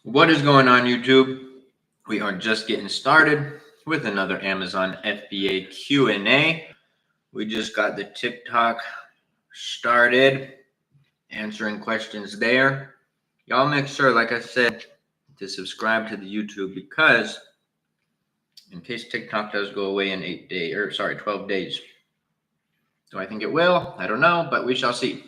What is going on, YouTube? We are just getting started with another Amazon FBA Q&A. We just got the TikTok started, answering questions there. Y'all make sure, like I said, to subscribe to the YouTube because in case TikTok does go away in 12 days. Do I think it will? I don't know, but we shall see.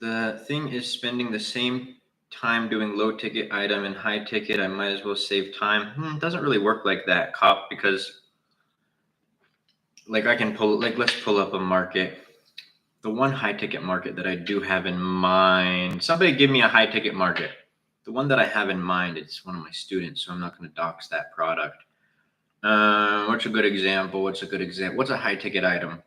The thing is spending the same time doing low ticket item and high ticket. I might as well save time. It doesn't really work like that, Cop, because like I can pull, like let's pull up a market. The one high ticket market that I do have in mind, somebody give me a high ticket market. The one that I have in mind, it's one of my students, so I'm not going to dox that product. What's a good example? What's a high ticket item?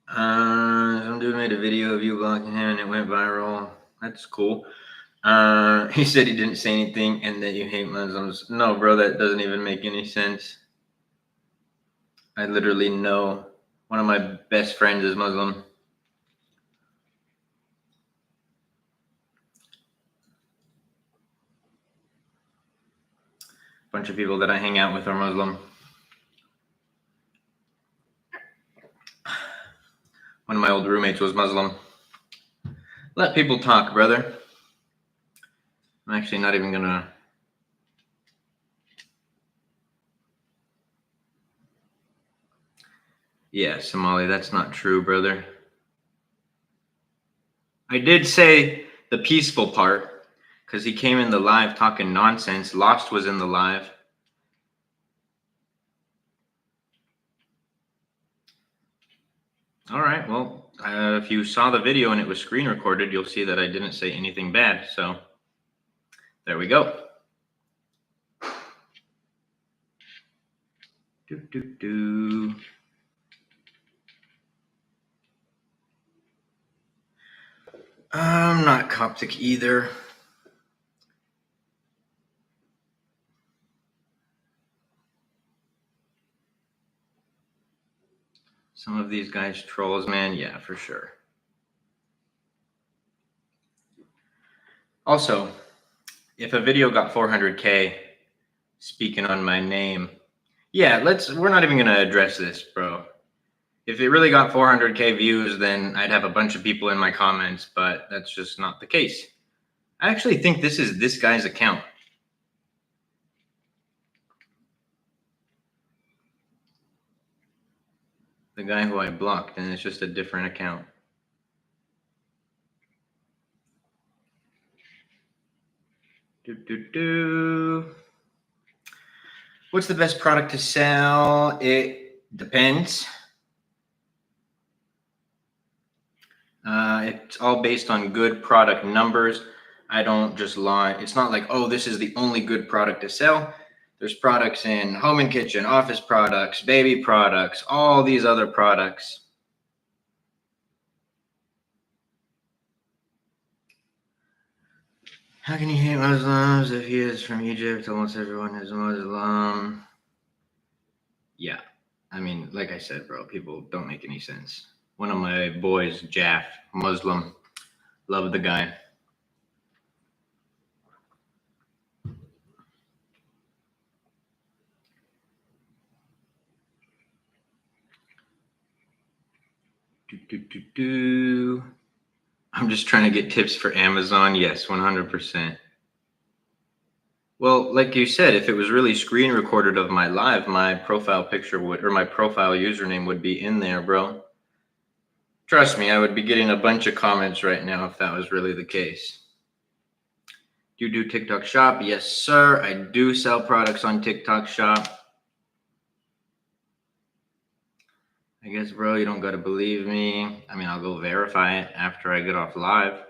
Some dude made a video of you blocking him and it went viral. That's cool. He said he didn't say anything and that you hate Muslims. No, bro, that doesn't even make any sense. I literally know one of my best friends is Muslim. A bunch of people that I hang out with are Muslim. One of my old roommates was Muslim. Let people talk, brother. I'm actually not even gonna. Yeah, Somali, that's not true, brother. I did say the peaceful part because he came in the live talking nonsense. Lost was in the live. All right, well, if you saw the video and it was screen recorded, you'll see that I didn't say anything bad. So there we go. I'm not Coptic either. Some of these guys trolls, man. Yeah, for sure. Also, if a video got 400K speaking on my name, yeah, we're not even going to address this, bro. If it really got 400K views, then I'd have a bunch of people in my comments, but that's just not the case. I actually think this is this guy's account. The guy who I blocked, and it's just a different account. What's the best product to sell? It depends. It's all based on good product numbers. I don't just lie. It's not like, oh, this is the only good product to sell. There's products in home and kitchen, office products, baby products, all these other products. How can you hate Muslims if he is from Egypt? Almost everyone is Muslim. Yeah, I mean, like I said, bro, people don't make any sense. One of my boys, Jaff, Muslim, love the guy. I'm just trying to get tips for Amazon. Yes, 100%. Well, like you said, if it was really screen recorded of my live, my profile picture would, or my profile username would be in there, bro. Trust me, I would be getting a bunch of comments right now if that was really the case. Do you do TikTok Shop? Yes, sir. I do sell products on TikTok Shop. I guess, bro, you don't got to believe me. I mean, I'll go verify it after I get off live.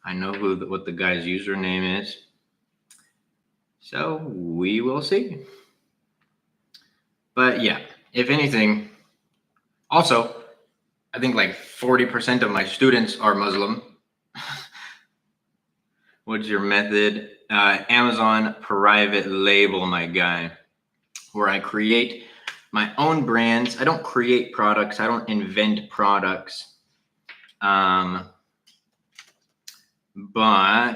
I know what the guy's username is. So we will see. But yeah, if anything, also, I think like 40% of my students are Muslim. What's your method? Amazon private label, my guy, where I create my own brands. I don't create products. I don't invent products. But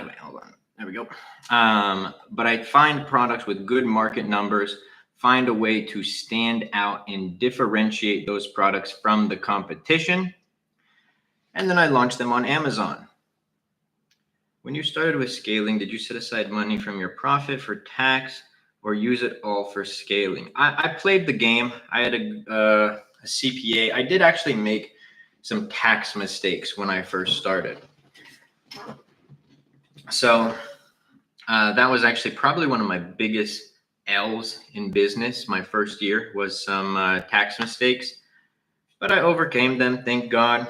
wait, hold on. There we go. But I find products with good market numbers, find a way to stand out and differentiate those products from the competition. And then I launch them on Amazon. When you started with scaling, did you set aside money from your profit for tax or use it all for scaling? I played the game. I had a CPA. I did actually make some tax mistakes when I first started. So that was actually probably one of my biggest L's in business. My first year was some tax mistakes, but I overcame them, thank God.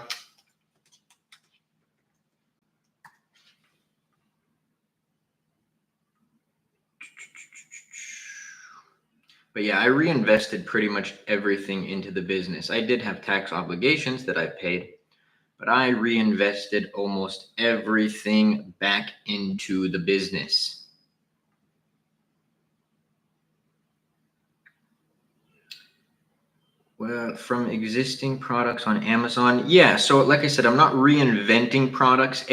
But yeah, I reinvested pretty much everything into the business. I did have tax obligations that I paid, but I reinvested almost everything back into the business. Well, from existing products on Amazon. Yeah, so like I said, I'm not reinventing products,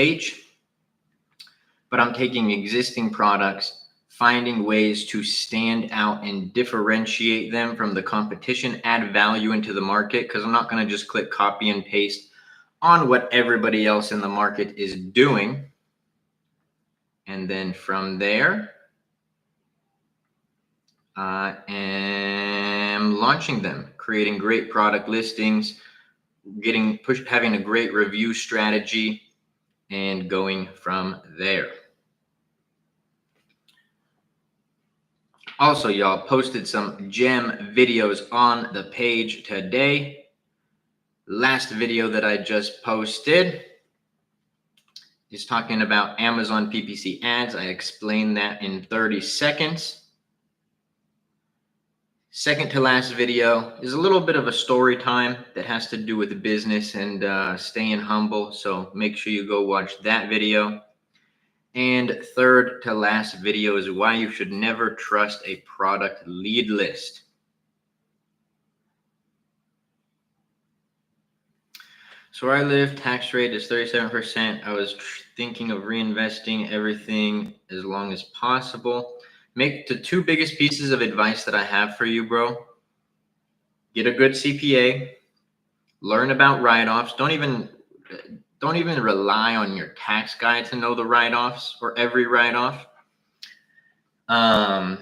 but I'm taking existing products, finding ways to stand out and differentiate them from the competition, add value into the market, because I'm not going to just click copy and paste on what everybody else in the market is doing. And then from there, I am launching them, creating great product listings, having a great review strategy, and going from there. Also, y'all, posted some gem videos on the page today. Last video that I just posted is talking about Amazon PPC ads. I explained that in 30 seconds. Second to last video is a little bit of a story time that has to do with business and staying humble. So make sure you go watch that video. And third to last video is why you should never trust a product lead list. So where I live, tax rate is 37%. I was thinking of reinvesting everything as long as possible. Make the two biggest pieces of advice that I have for you, bro. Get a good CPA. Learn about write-offs. Don't even rely on your tax guy to know the write-offs or every write-off. And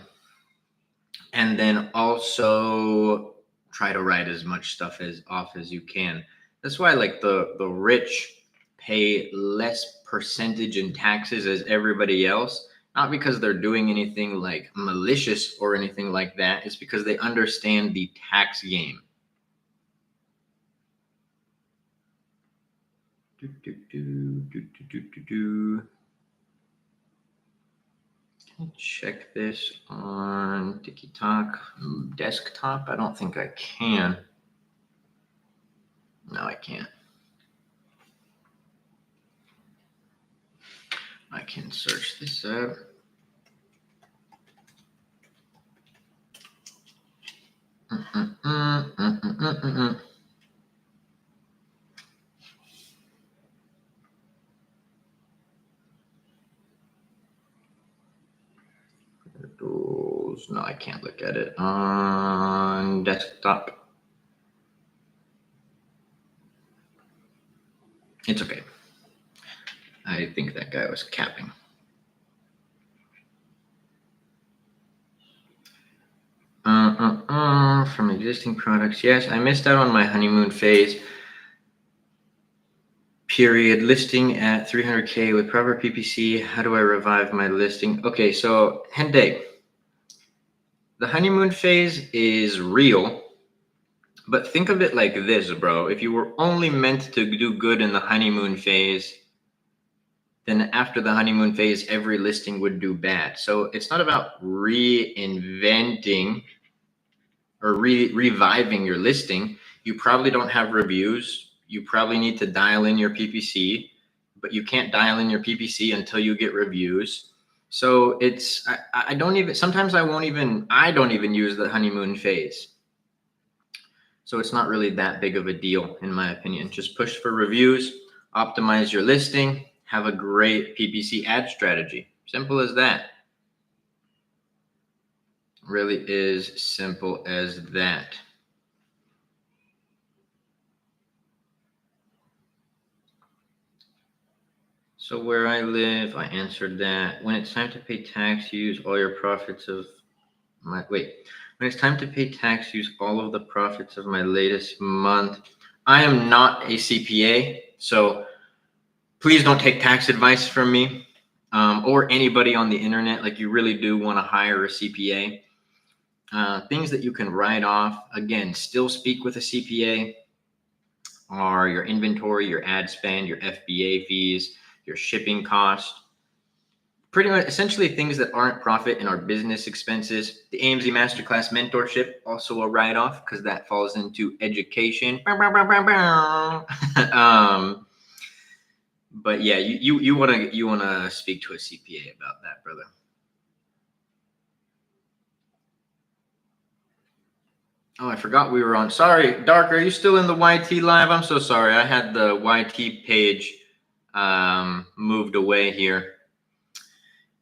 then also try to write as much stuff off as you can. That's why like the rich pay less percentage in taxes as everybody else. Not because they're doing anything like malicious or anything like that. It's because they understand the tax game. Can I check this on TikTok desktop? I don't think I can. No, I can't. I can search this up. No, I can't look at it on desktop. It's okay. I think that guy was capping. From existing products. Yes, I missed out on my honeymoon phase. Period. Listing at 300K with proper PPC. How do I revive my listing? Okay, so Hende, the honeymoon phase is real, but think of it like this, bro. If you were only meant to do good in the honeymoon phase, then after the honeymoon phase, every listing would do bad. So it's not about reinventing or reviving your listing. You probably don't have reviews. You probably need to dial in your PPC. but you can't dial in your PPC until you get reviews. So I don't even, sometimes I don't even use the honeymoon phase. So it's not really that big of a deal, in my opinion. Just push for reviews, optimize your listing, have a great PPC ad strategy. Simple as that. Really is simple as that. So where I live, I answered that. When it's time to pay tax, use all your profits of my, when it's time to pay tax, use all of the profits of my latest month. I am not a CPA, so please don't take tax advice from me or anybody on the internet. Like, you really do want to hire a CPA. Things that you can write off, again, still speak with a CPA, are your inventory, your ad spend, your FBA fees, your shipping cost. Pretty much essentially things that aren't profit and are business expenses. The AMZ Masterclass mentorship, also a write-off because that falls into education. But yeah, you wanna speak to a CPA about that, brother. Oh, I forgot we were on. Sorry, Dark, are you still in the YT live? I'm so sorry. I had the YT page moved away here.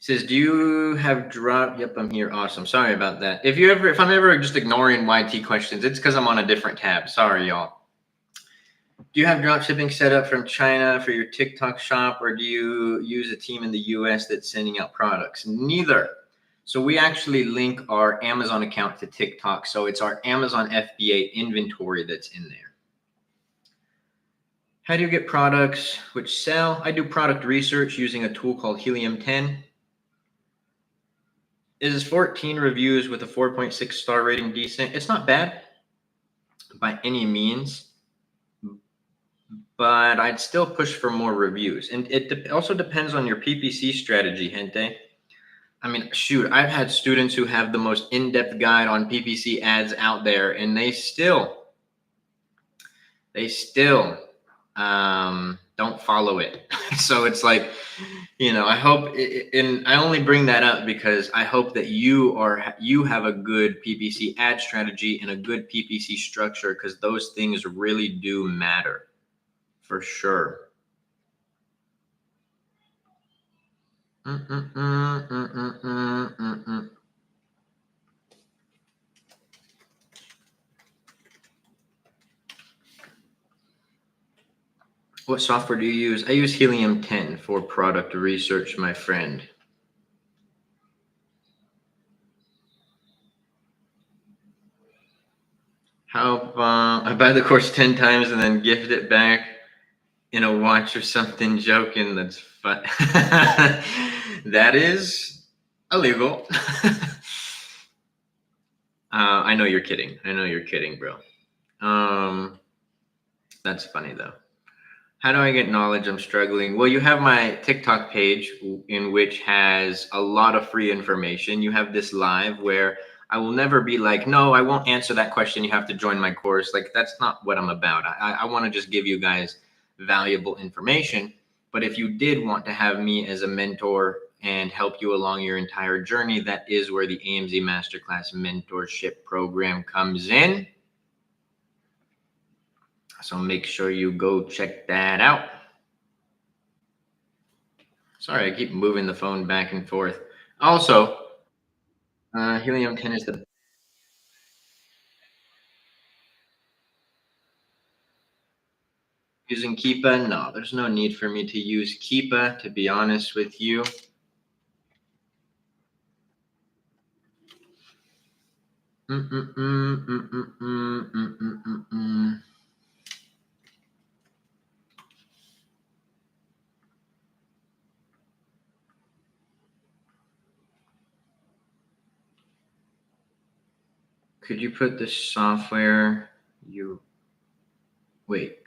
Says, do you have drop? Yep, I'm here. Awesome. Sorry about that. If I'm ever just ignoring YT questions, it's because I'm on a different tab. Sorry, y'all. Do you have drop shipping set up from China for your TikTok shop, or do you use a team in the US that's sending out products? Neither. So we actually link our Amazon account to TikTok. So it's our Amazon FBA inventory that's in there. How do you get products which sell? I do product research using a tool called Helium 10. Is 14 reviews with a 4.6 star rating decent? It's not bad by any means, but I'd still push for more reviews. And it also depends on your PPC strategy, gente. I mean, shoot, I've had students who have the most in-depth guide on PPC ads out there, and they still don't follow it. So it's like, I hope, and I only bring that up because I hope that you have a good PPC ad strategy and a good PPC structure, because those things really do matter for sure. What software do you use? I use Helium 10 for product research, my friend. How about I buy the course 10 times and then gift it back in a watch or something? Joking. That's fun. That is illegal. I know you're kidding. Bro. That's funny though. How do I get knowledge? I'm struggling. Well, you have my TikTok page, in which has a lot of free information. You have this live where I will never be like, no, I won't answer that question. You have to join my course. Like, that's not what I'm about. I want to just give you guys valuable information. But if you did want to have me as a mentor and help you along your entire journey, that is where the AMZ Masterclass mentorship program comes in. So make sure you go check that out. Sorry, I keep moving the phone back and forth. Also, Helium 10 is the using Keepa. No, there's no need for me to use Keepa, to be honest with you. Could you put the software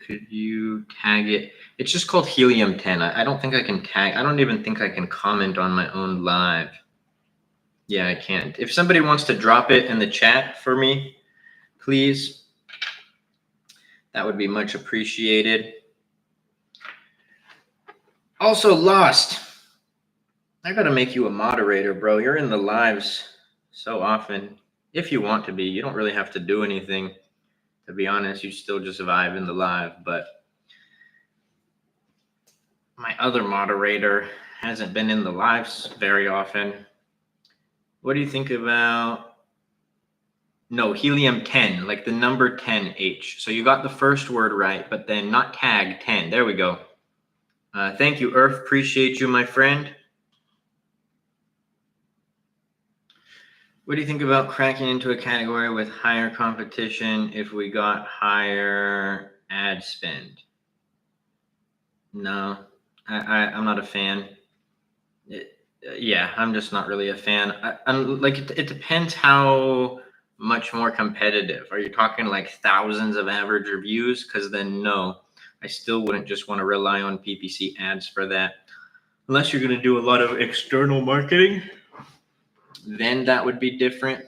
could you tag it? It's just called Helium 10. I don't think I can tag. I don't even think I can comment on my own live. Yeah, I can't. If somebody wants to drop it in the chat for me, please, that would be much appreciated. Also lost. I gotta make you a moderator, bro. You're in the lives so often. If you want to be, you don't really have to do anything. To be honest, you still just vibe in the live. But my other moderator hasn't been in the lives very often. What do you think about? No, helium 10, like the number 10H. So you got the first word right, but then not tag 10. There we go. Thank you, Earth. Appreciate you, my friend. What do you think about cracking into a category with higher competition if we got higher ad spend? No, I'm not a fan. Yeah, I'm just not really a fan. I'm like, it depends how much more competitive. Are you talking like thousands of average reviews? Because then no, I still wouldn't just want to rely on PPC ads for that. Unless you're going to do a lot of external marketing, then that would be different.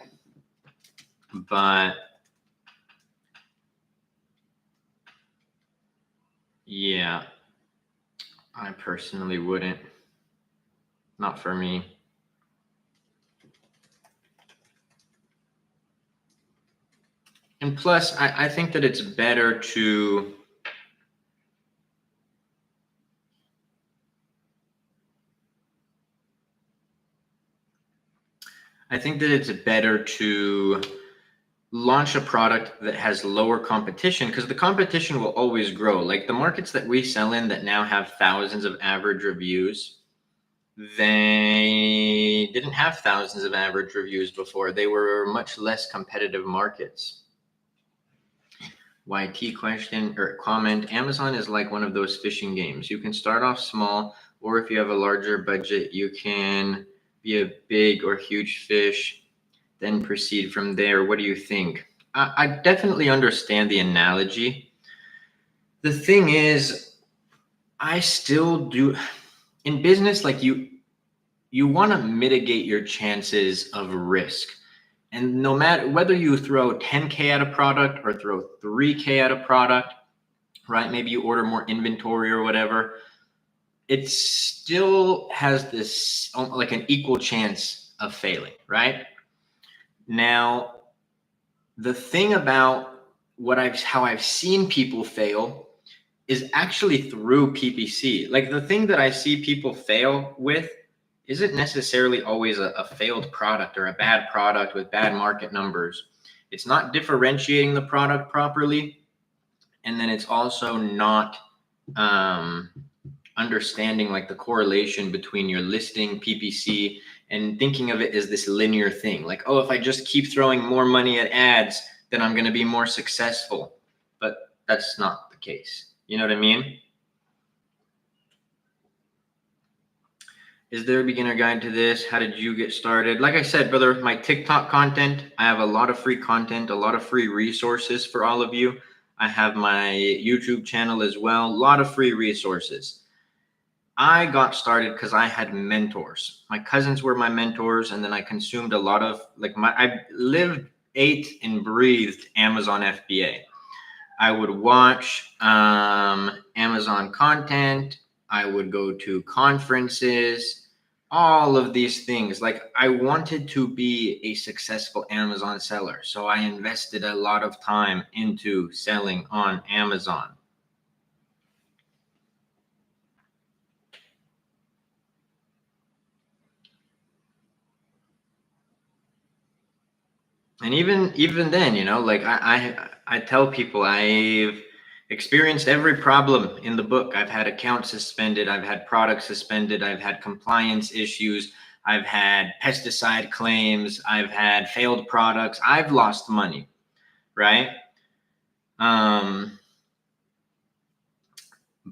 But yeah, I personally wouldn't. Not for me. And plus, I think that it's better to launch a product that has lower competition, because the competition will always grow. Like the markets that we sell in that now have thousands of average reviews, they didn't have thousands of average reviews before. They were much less competitive markets. YT question or comment: Amazon is like one of those fishing games. You can start off small, or if you have a larger budget, you can be a big or huge fish, then proceed from there. What do you think? I definitely understand the analogy. The thing is, I still do in business, like you want to mitigate your chances of risk. And no matter whether you throw 10K at a product or throw 3K at a product, right? Maybe you order more inventory or whatever, it still has this like an equal chance of failing, right? Now, the thing about how I've seen people fail is actually through PPC. Like the thing that I see people fail with isn't necessarily always a failed product or a bad product with bad market numbers. It's not differentiating the product properly. And then it's also not understanding like the correlation between your listing, PPC, and thinking of it as this linear thing. Like, oh, if I just keep throwing more money at ads, then I'm going to be more successful. But that's not the case. You know what I mean? Is there a beginner guide to this? How did you get started? Like I said, brother, my TikTok content, I have a lot of free content, a lot of free resources for all of you. I have my YouTube channel as well, a lot of free resources. I got started because I had mentors. My cousins were my mentors, and then I consumed a lot of I lived, ate, and breathed Amazon FBA. I would watch Amazon content. I would go to conferences, all of these things. Like I wanted to be a successful Amazon seller. So I invested a lot of time into selling on Amazon. And even then, you know, like I tell people I've experienced every problem in the book. I've had accounts suspended, I've had products suspended, I've had compliance issues, I've had pesticide claims, I've had failed products, I've lost money, right?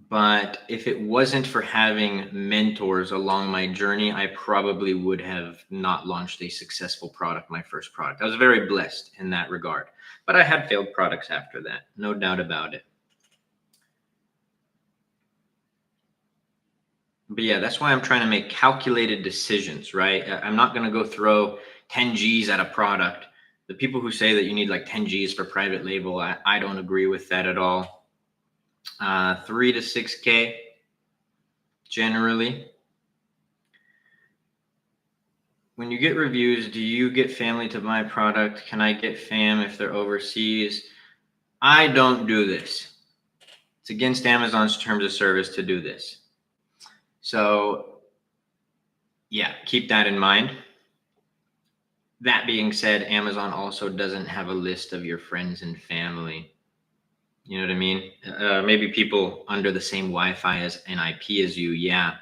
But if it wasn't for having mentors along my journey, I probably would have not launched a successful product, my first product. I was very blessed in that regard, but I had failed products after that, no doubt about it. But yeah, that's why I'm trying to make calculated decisions, right? I'm not going to go throw 10 G's at a product. The people who say that you need like 10 G's for private label, I don't agree with that at all. 3 to 6K. generally. When you get reviews, do you get family to buy product? Can I get fam if they're overseas? I don't do this. It's against Amazon's terms of service to do this. So yeah, keep that in mind. That being said, Amazon also doesn't have a list of your friends and family. You know what I mean? Maybe people under the same Wi-Fi as an IP as you, yeah.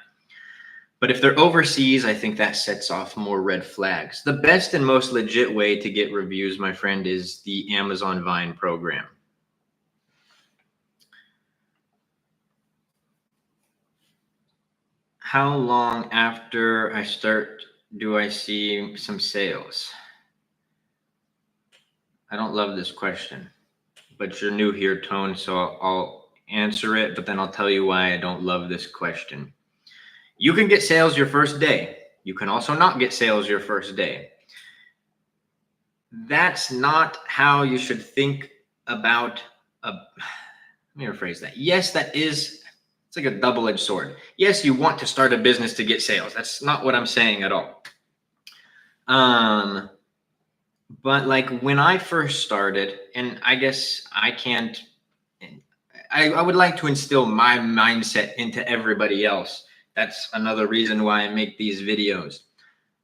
But if they're overseas, I think that sets off more red flags. The best and most legit way to get reviews, my friend, is the Amazon Vine program. How long after I start do I see some sales? I don't love this question, but you're new here, Tone, so I'll answer it, but then I'll tell you why I don't love this question. You can get sales your first day. You can also not get sales your first day. That's not how you should think about let me rephrase that. Yes, it's like a double-edged sword. Yes, you want to start a business to get sales. That's not what I'm saying at all. But like when I first started, and I guess I would like to instill my mindset into everybody else. That's another reason why I make these videos.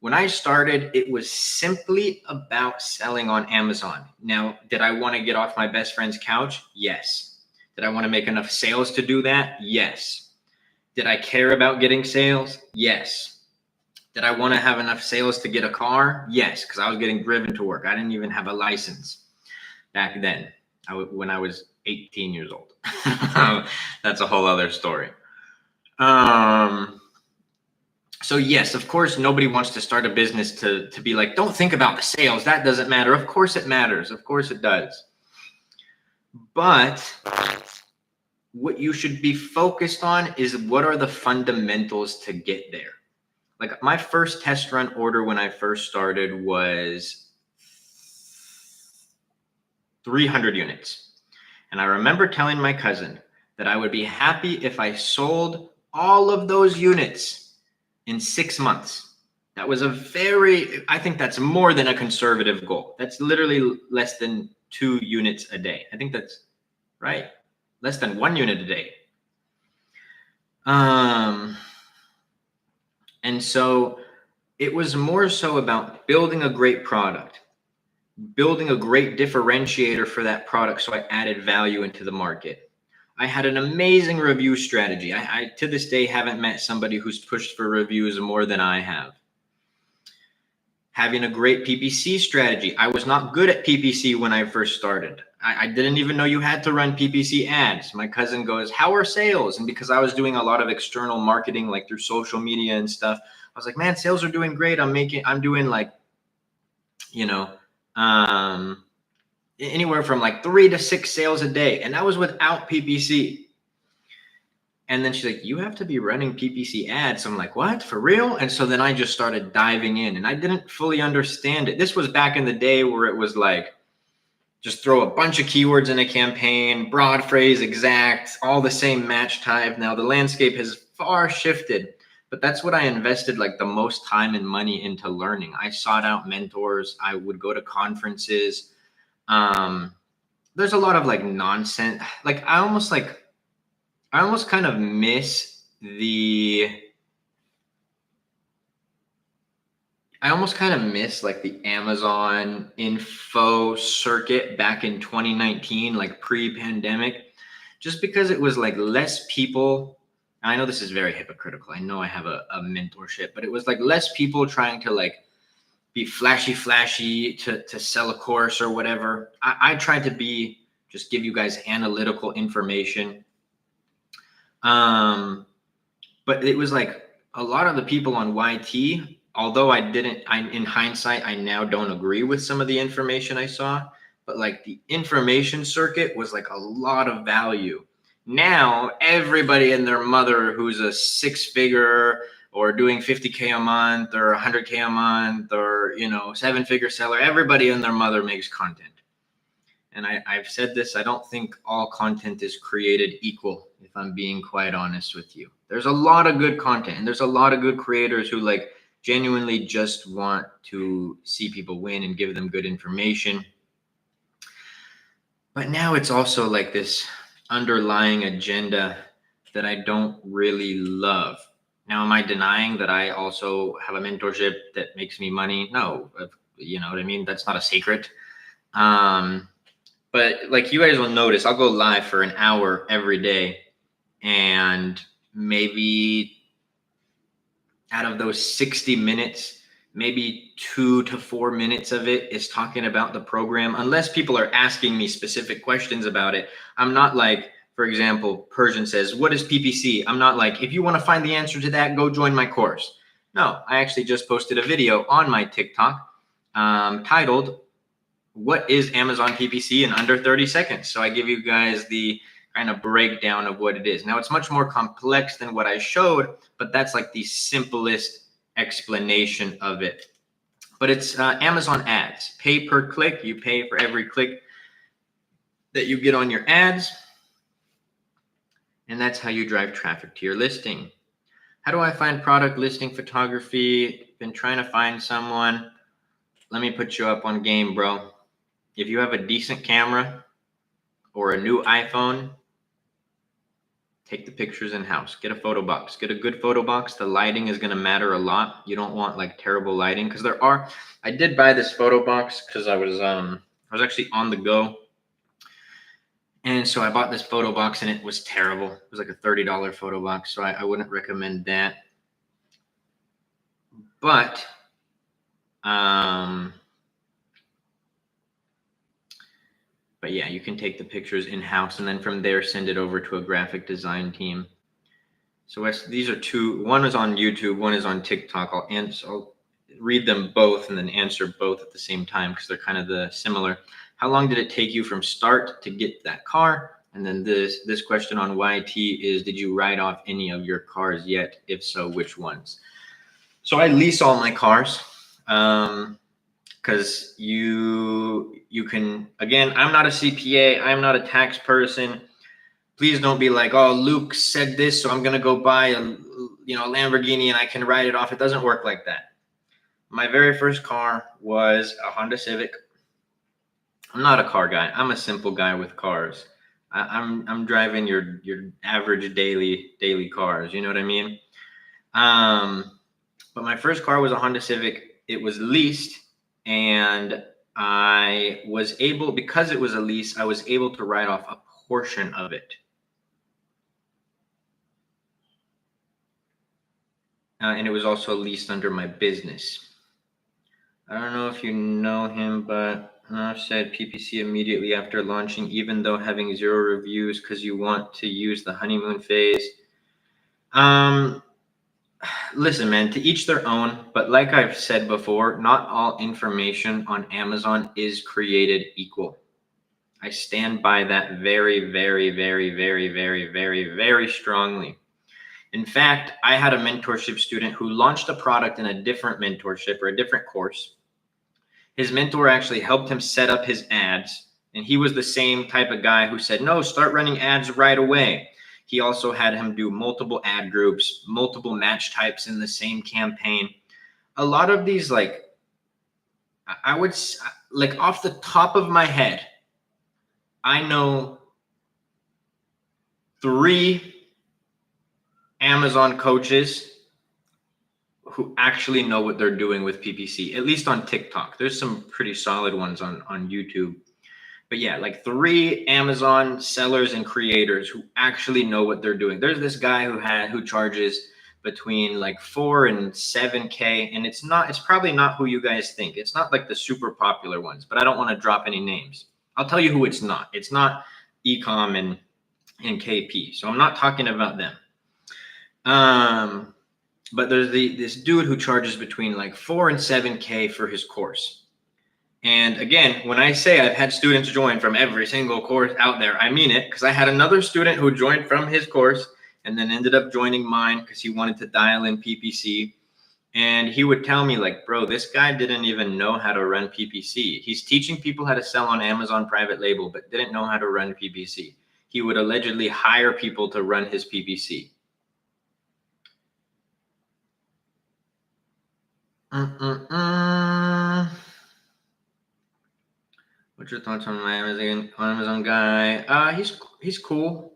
When I started, it was simply about selling on Amazon. Now, did I want to get off my best friend's couch? Yes. Did I want to make enough sales to do that? Yes. Did I care about getting sales? Yes. Did I want to have enough sales to get a car? Yes, because I was getting driven to work. I didn't even have a license back then when I was 18 years old. That's a whole other story. So yes, of course, nobody wants to start a business to be like, don't think about the sales. That doesn't matter. Of course it matters. Of course it does. But what you should be focused on is what are the fundamentals to get there. Like my first test run order when I first started was 300 units. And I remember telling my cousin that I would be happy if I sold all of those units in 6 months. That was I think that's more than a conservative goal. That's literally less than 2 units a day. I think that's right. Less than 1 unit a day. And so it was more so about building a great product, building a great differentiator for that product. So I added value into the market. I had an amazing review strategy. I to this day haven't met somebody who's pushed for reviews more than I have. Having a great PPC strategy. I was not good at PPC when I first started. I didn't even know you had to run PPC ads. My cousin goes, how are sales? And because I was doing a lot of external marketing, like through social media and stuff, I was like, man, sales are doing great. I'm doing like, anywhere from like 3 to 6 sales a day. And that was without PPC. And then she's like, you have to be running PPC ads. So I'm like, what, for real? And so then I just started diving in and I didn't fully understand it. This was back in the day where it was like, just throw a bunch of keywords in a campaign, broad phrase, exact, all the same match type. Now the landscape has far shifted, but that's what I invested like the most time and money into learning. I sought out mentors. I would go to conferences. There's a lot of like nonsense. Like I almost kind of miss like the Amazon info circuit back in 2019, like pre-pandemic, just because it was like less people. I know this is very hypocritical. I know I have a mentorship, but it was like less people trying to like be flashy to sell a course or whatever. I tried to just give you guys analytical information. But it was like a lot of the people on YT, although in hindsight, I now don't agree with some of the information I saw, but like the information circuit was like a lot of value. Now, everybody and their mother who's a 6-figure or doing 50K a month or 100K a month or, 7-figure seller, everybody and their mother makes content. And I've said this, I don't think all content is created equal, if I'm being quite honest with you. There's a lot of good content, and there's a lot of good creators who like genuinely just want to see people win and give them good information. But now it's also like this underlying agenda that I don't really love. Now, am I denying that I also have a mentorship that makes me money? No, you know what I mean? That's not a secret. But like you guys will notice, I'll go live for an hour every day, and maybe out of those 60 minutes, maybe 2 to 4 minutes of it is talking about the program. Unless people are asking me specific questions about it, I'm not like, for example, Persian says, what is PPC? I'm not like, if you want to find the answer to that, go join my course. No, I actually just posted a video on my TikTok titled, what is Amazon PPC in under 30 seconds? So I give you guys the kind of breakdown of what it is. Now, it's much more complex than what I showed, but that's like the simplest explanation of it. But it's Amazon ads, pay per click. You pay for every click that you get on your ads. And that's how you drive traffic to your listing. How do I find product listing photography? Been trying to find someone. Let me put you up on game, bro. If you have a decent camera or a new iPhone, take the pictures in-house. Get a photo box. Get a good photo box. The lighting is going to matter a lot. You don't want like terrible lighting, because I did buy this photo box because I was actually on the go. And so I bought this photo box and it was terrible. It was like a $30 photo box, so I wouldn't recommend that. But yeah, you can take the pictures in-house and then from there send it over to a graphic design team. So these are two. One is on YouTube, one is on TikTok. I'll read them both and then answer both at the same time because they're kind of similar. How long did it take you from start to get that car? And then this question on YT is, did you write off any of your cars yet? If so, which ones? So I lease all my cars. Because you can, again, I'm not a CPA, I'm not a tax person. Please don't be like, oh, Luke said this, so I'm gonna go buy a Lamborghini and I can write it off. It doesn't work like that. My very first car was a Honda Civic. I'm not a car guy. I'm a simple guy with cars. I'm driving your average daily cars. You know what I mean? But my first car was a Honda Civic. It was leased. And I was able, because it was a lease, I was able to write off a portion of it. And it was also leased under my business. I don't know if you know him, but I've said PPC immediately after launching, even though having 0 reviews because you want to use the honeymoon phase. Listen, man, to each their own. But like I've said before, not all information on Amazon is created equal. I stand by that very, very, very, very, very, very, very strongly. In fact, I had a mentorship student who launched a product in a different mentorship or a different course. His mentor actually helped him set up his ads. And he was the same type of guy who said, no, start running ads right away. He also had him do multiple ad groups, multiple match types in the same campaign. A lot of these, like, I would, like, off the top of my head, I know 3 Amazon coaches who actually know what they're doing with PPC, at least on TikTok. There's some pretty solid ones on YouTube. But yeah, like 3 Amazon sellers and creators who actually know what they're doing. There's this guy who charges between like 4 and 7K, and it's probably not who you guys think. It's not like the super popular ones, but I don't want to drop any names. I'll tell you who it's not. It's not Ecom and KP. So I'm not talking about them. But there's this dude who charges between like 4 and 7K for his course. And again, when I say I've had students join from every single course out there, I mean it, because I had another student who joined from his course and then ended up joining mine because he wanted to dial in PPC. And he would tell me like, bro, this guy didn't even know how to run PPC. He's teaching people how to sell on Amazon private label, but didn't know how to run PPC. He would allegedly hire people to run his PPC. What's your thoughts on my Amazon guy? He's cool.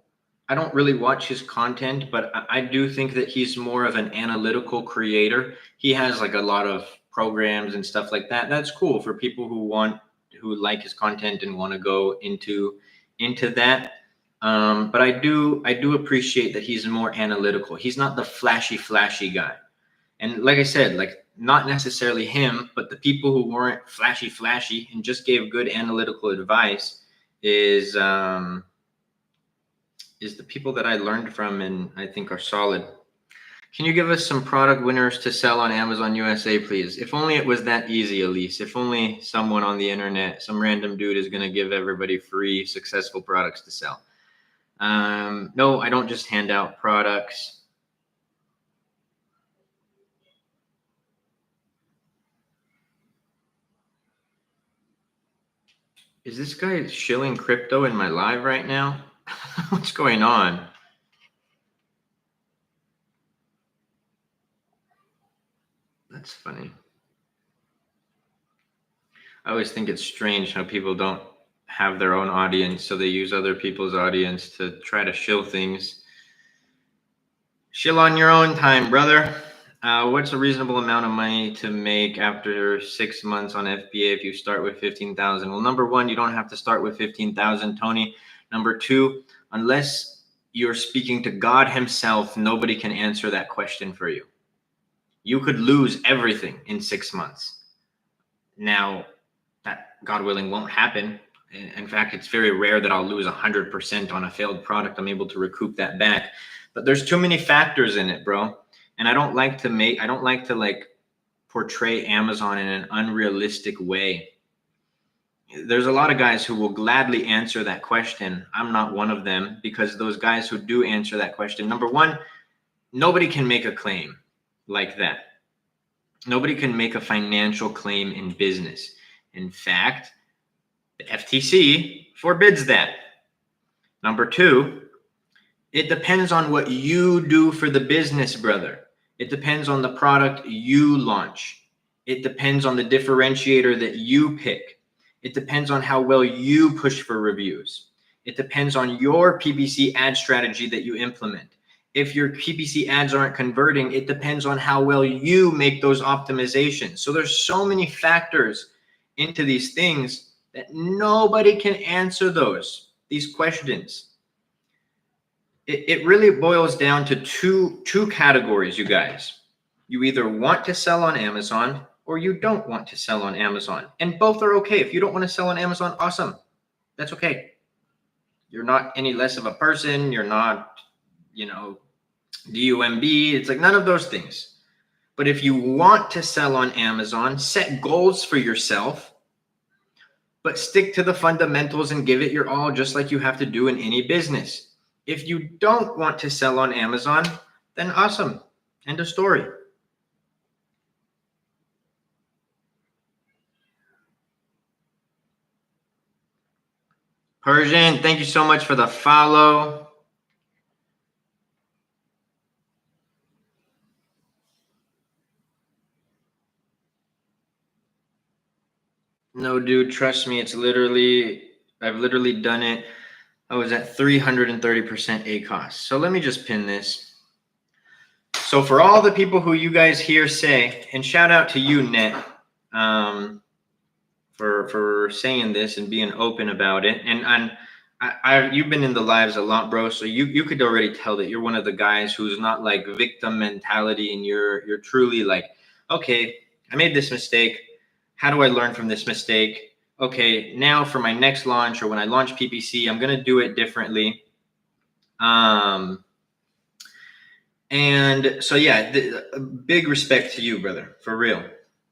I don't really watch his content, but I do think that he's more of an analytical creator. He has like a lot of programs and stuff like that. That's cool for people who like his content and want to go into that. But I do appreciate that he's more analytical. He's not the flashy guy. And like I said, like not necessarily him, but the people who weren't flashy and just gave good analytical advice is the people that I learned from and I think are solid. Can you give us some product winners to sell on Amazon USA, please? If only it was that easy, Elise. If only someone on the internet, some random dude is going to give everybody free successful products to sell. No, I don't just hand out products. Is this guy shilling crypto in my live right now? What's going on? That's funny. I always think it's strange how people don't have their own audience, so they use other people's audience to try to shill things. Shill on your own time, brother. What's a reasonable amount of money to make after 6 months on FBA if you start with 15,000? Well, number one, you don't have to start with 15,000, Tony. Number two, unless you're speaking to God himself, nobody can answer that question for you. You could lose everything in 6 months. Now, that, God willing, won't happen. In fact, it's very rare that I'll lose 100% on a failed product. I'm able to recoup that back. But there's too many factors in it, bro. And I don't like to like portray Amazon in an unrealistic way. There's a lot of guys who will gladly answer that question. I'm not one of them, because those guys who do answer that question, number one, nobody can make a claim like that. Nobody can make a financial claim in business. In fact, the FTC forbids that. Number two, it depends on what you do for the business, brother. It depends on the product you launch. It depends on the differentiator that you pick. It depends on how well you push for reviews. It depends on your PPC ad strategy that you implement. If your PPC ads aren't converting, it depends on how well you make those optimizations. So there's so many factors into these things that nobody can answer these questions. It really boils down to two categories, you guys. You either want to sell on Amazon or you don't want to sell on Amazon. And both are okay. If you don't want to sell on Amazon, awesome. That's okay. You're not any less of a person. You're not, DUMB. It's like none of those things. But if you want to sell on Amazon, set goals for yourself, but stick to the fundamentals and give it your all, just like you have to do in any business. If you don't want to sell on Amazon, then awesome. End of story. Persian, thank you so much for the follow. No, dude, trust me. I've literally done it. I was at 330% ACOS. So let me just pin this. So for all the people who you guys hear say, and shout out to you, Net, for saying this and being open about it. And you've been in the lives a lot, bro. So you could already tell that you're one of the guys who's not like victim mentality, and you're truly like, okay, I made this mistake. How do I learn from this mistake? Okay, now for my next launch, or when I launch PPC, I'm going to do it differently. And so, yeah, big respect to you, brother, for real,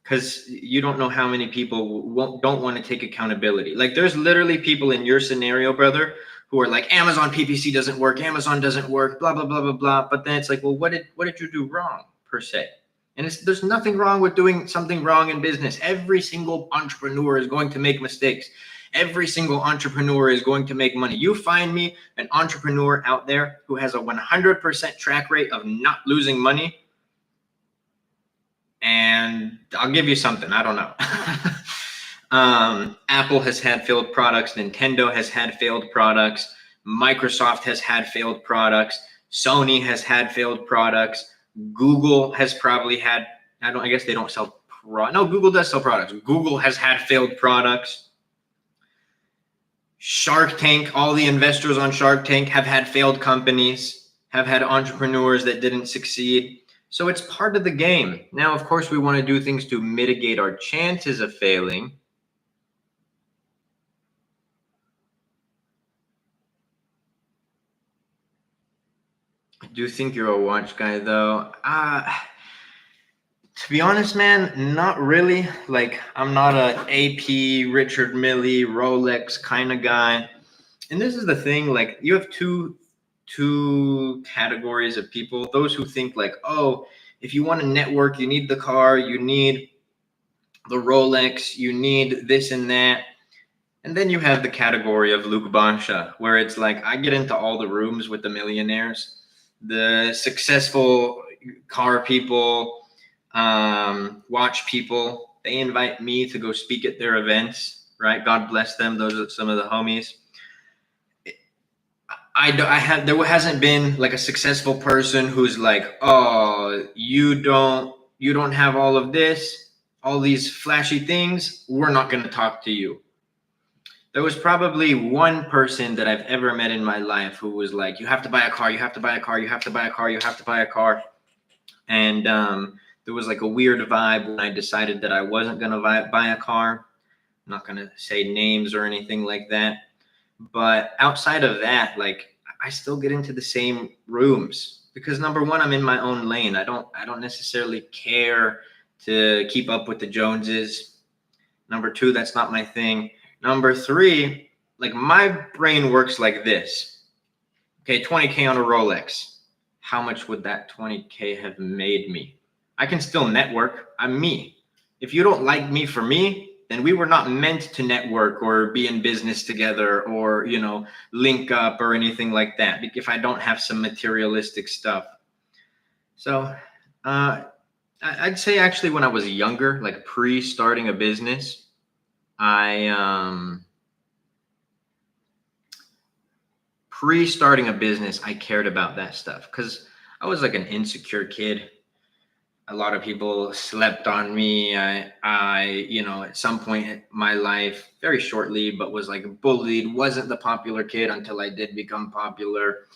because you don't know how many people don't want to take accountability. Like, there's literally people in your scenario, brother, who are like, Amazon PPC doesn't work, Amazon doesn't work, blah, blah, blah, blah, blah. But then it's like, well, what did you do wrong, per se? And there's nothing wrong with doing something wrong in business. Every single entrepreneur is going to make mistakes. Every single entrepreneur is going to make money. You find me an entrepreneur out there who has a 100% track rate of not losing money, and I'll give you something. I don't know. Apple has had failed products. Nintendo has had failed products. Microsoft has had failed products. Sony has had failed products. Google has probably had, I guess they don't sell, no, Google does sell products. Google has had failed products. Shark Tank, all the investors on Shark Tank have had failed companies, have had entrepreneurs that didn't succeed. So it's part of the game. Now, of course, we want to do things to mitigate our chances of failing. Do you think you're a watch guy, though? To be honest, man, not really. Like, I'm not a AP, Richard Mille, Rolex kind of guy. And this is the thing, like, you have two categories of people. Those who think like, oh, if you want to network, you need the car, you need the Rolex, you need this and that. And then you have the category of Luke Basha, where it's like, I get into all the rooms with the millionaires, the successful car people, watch people. They invite me to go speak at their events, right? God bless them. Those are some of the homies. There hasn't been like a successful person who's like, oh, you don't have all of this, all these flashy things. We're not going to talk to you. There was probably one person that I've ever met in my life who was like, you have to buy a car, you have to buy a car, you have to buy a car, you have to buy a car. And there was like a weird vibe when I decided that I wasn't going to buy a car. I'm not going to say names or anything like that. But outside of that, like, I still get into the same rooms because number one, I'm in my own lane. I don't necessarily care to keep up with the Joneses. Number two, that's not my thing. Number three, like, my brain works like this. Okay, 20K on a Rolex. How much would that 20K have made me? I can still network. I'm me. If you don't like me for me, then we were not meant to network or be in business together or, link up or anything like that, if I don't have some materialistic stuff. So I'd say actually when I was younger, like pre-starting a business, I cared about that stuff because I was like an insecure kid. A lot of people slept on me. I at some point in my life, very shortly, but was like bullied, wasn't the popular kid until I did become popular,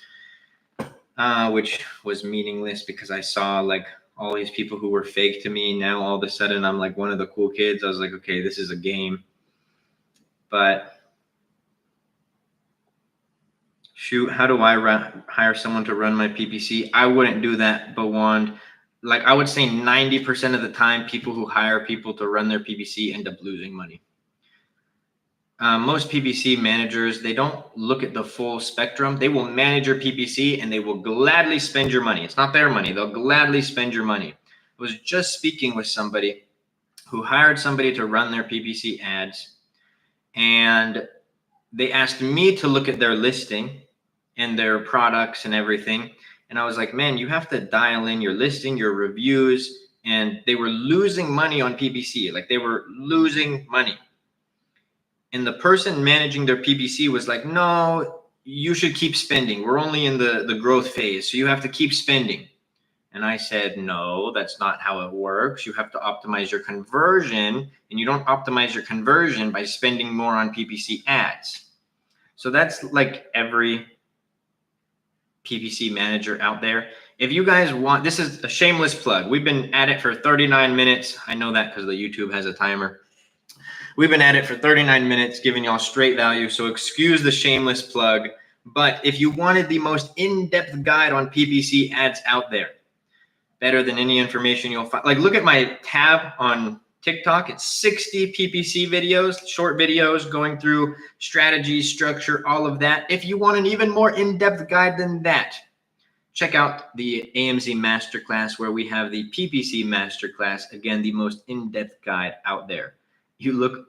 which was meaningless because I saw like all these people who were fake to me. Now, all of a sudden, I'm like one of the cool kids. I was like, okay, this is a game. But shoot, how do I hire someone to run my PPC? I wouldn't do that, Bawand. Like, I would say 90% of the time, people who hire people to run their PPC end up losing money. Most PPC managers, they don't look at the full spectrum. They will manage your PPC and they will gladly spend your money. It's not their money. They'll gladly spend your money. I was just speaking with somebody who hired somebody to run their PPC ads, and they asked me to look at their listing and their products and everything. And I was like, man, you have to dial in your listing, your reviews. And they were losing money on PPC. Like, they were losing money. And the person managing their PPC was like, no, you should keep spending. We're only in the growth phase, so you have to keep spending. And I said, no, that's not how it works. You have to optimize your conversion, and you don't optimize your conversion by spending more on PPC ads. So that's like every PPC manager out there. If you guys want, this is a shameless plug. We've been at it for 39 minutes. I know that because the YouTube has a timer. We've been at it for 39 minutes, giving y'all straight value. So excuse the shameless plug. But if you wanted the most in-depth guide on PPC ads out there, better than any information you'll find, like, look at my tab on TikTok. It's 60 PPC videos, short videos going through strategy, structure, all of that. If you want an even more in-depth guide than that, check out the AMZ Masterclass, where we have the PPC Masterclass. Again, the most in-depth guide out there. You look,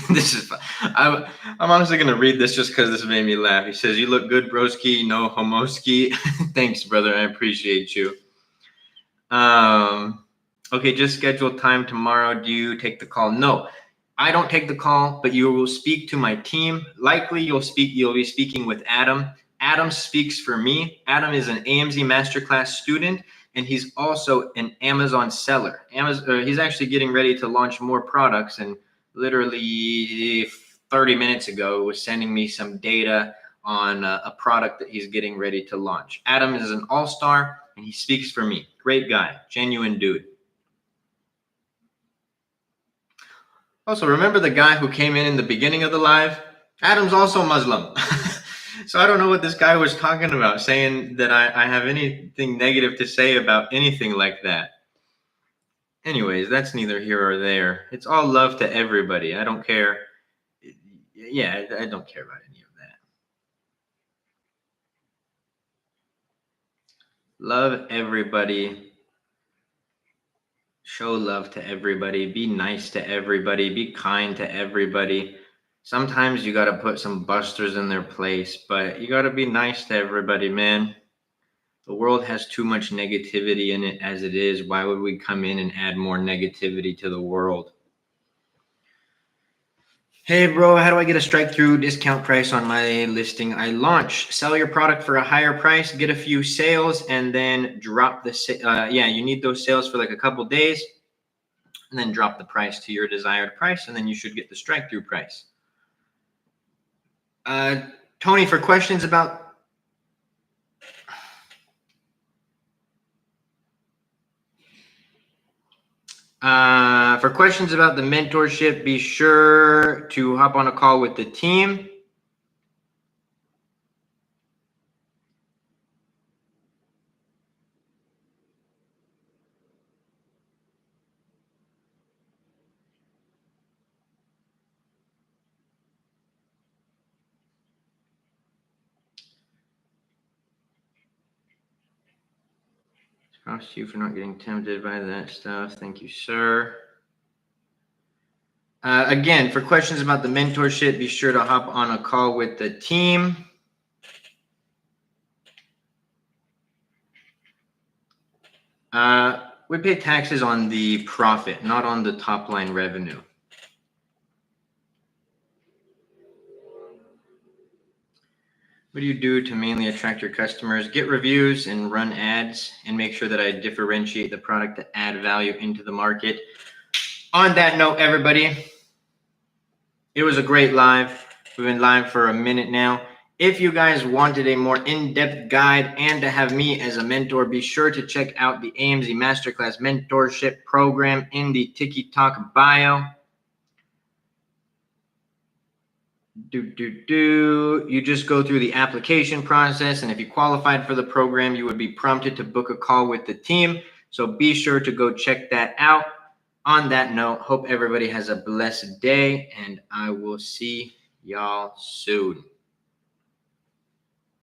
this is fun. I'm honestly going to read this just because this made me laugh. He says, "You look good, broski, no homoski." Thanks, brother. I appreciate you. Okay, just schedule time tomorrow. Do you take the call? No, I don't take the call, but you will speak to my team. Likely you'll be speaking with Adam. Adam speaks for me. Adam is an AMZ Masterclass student, and he's also an Amazon seller. He's actually getting ready to launch more products, and literally 30 minutes ago was sending me some data on a product that he's getting ready to launch. Adam is an all-star, and he speaks for me. Great guy, genuine dude. Also, remember the guy who came in the beginning of the live? Adam's also Muslim. So I don't know what this guy was talking about, saying that I have anything negative to say about anything like that. Anyways, that's neither here or there. It's all love to everybody. I don't care. Yeah, I don't care about any of that. Love everybody. Show love to everybody. Be nice to everybody. Be kind to everybody. Sometimes you got to put some busters in their place, but you got to be nice to everybody, man. The world has too much negativity in it as it is. Why would we come in and add more negativity to the world? Hey, bro, how do I get a strike-through discount price on my listing I launch? Sell your product for a higher price, get a few sales, and then drop the you need those sales for like a couple days, and then drop the price to your desired price, and then you should get the strike-through price. Tony, for questions about the mentorship, be sure to hop on a call with the team. Props to you for not getting tempted by that stuff. Thank you, sir. Again, for questions about the mentorship, be sure to hop on a call with the team. We pay taxes on the profit, not on the top line revenue. What do you do to mainly attract your customers? Get reviews and run ads, and make sure that I differentiate the product to add value into the market. On that note, everybody, it was a great live. We've been live for a minute now. If you guys wanted a more in-depth guide and to have me as a mentor, be sure to check out the AMZ Masterclass Mentorship Program in the TikTok bio. You just go through the application process, and if you qualified for the program, you would be prompted to book a call with the team. So be sure to go check that out. On that note, hope everybody has a blessed day, and I will see y'all soon.